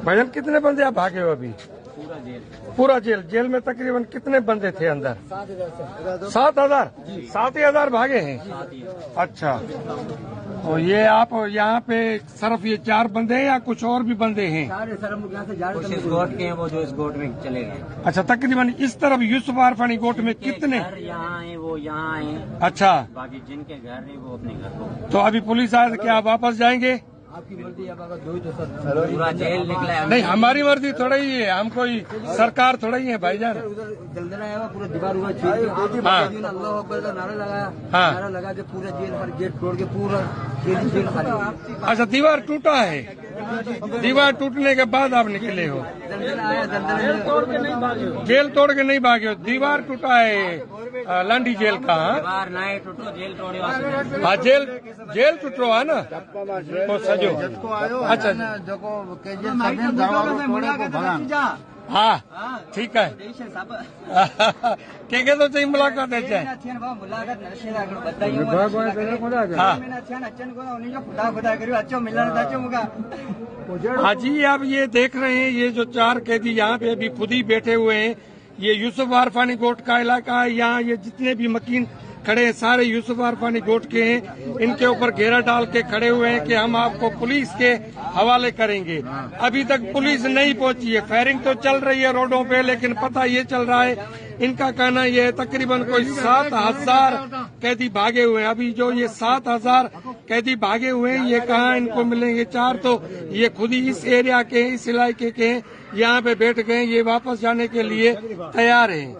भाईजान कितने बंदे आप भागे हो अभी? पूरा जेल में तकरीबन कितने बंदे थे अंदर? 7,000। 7,000 भागे हैं। अच्छा, तो ये आप यहाँ पे सिर्फ ये 4 बंदे हैं या कुछ और भी बंदे हैं? कुछ इस गोट के हैं, वो जो इस गोट में चले गए। अच्छा, तकरीबन इस तरफ यूसुफ आरफानी गोट में कितने? यहाँ है, वो यहाँ है। अच्छा, बाकी जिनके घर है वो अपने घर को। तो अभी पुलिस आए तो क्या आप वापस जाएंगे? आपकी मर्जी है, पूरा जेल निकला है। नहीं, हमारी मर्जी थोड़ा ही है, हम कोई सरकार थोड़ा ही है भाईजान। जल्दना है, पूरा दीवार हुआ अल्लाह अकबर का नारा लगाया। हाँ। नारा लगा के पूरा जेल, हर गेट तोड़ के पूरा जेल खाली। अच्छा, दीवार टूटा है, दीवार टूटने के बाद आप निकले हो? जेल तोड़ के नहीं भागे हो? जेल तोड़ के नहीं भागे हो, दीवार टूटा है लांडी जेल का। दीवार ना टूटो, जेल तोड़े। हाँ, जेल टूटो है ना, तो सजो। अच्छा, हाँ ठीक है। के तो चाहिए मुलाकात है? हाँ जी, आप ये देख रहे हैं, ये जो 4 कैदी यहाँ पे अभी खुद ही बैठे हुए हैं, ये यूसुफ आरफानी गोट का इलाका है। यहाँ ये जितने भी मकीन खड़े हैं सारे यूसुफ आरफानी गोट के हैं। इनके ऊपर घेरा डाल के खड़े हुए हैं कि हम आपको पुलिस के हवाले करेंगे। अभी तक पुलिस नहीं पहुंची है। फायरिंग तो चल रही है रोडों पे, लेकिन पता ये चल रहा है, इनका कहना ये है तकरीबन कोई 7,000 कैदी भागे हुए हैं। अभी जो ये 7,000 कैदी भागे हुए हैं, ये कहाँ इनको मिलेंगे? 4 तो ये खुद ही इस एरिया के, इस इलाके के यहाँ पे बैठ गए, ये वापस जाने के लिए तैयार हैं।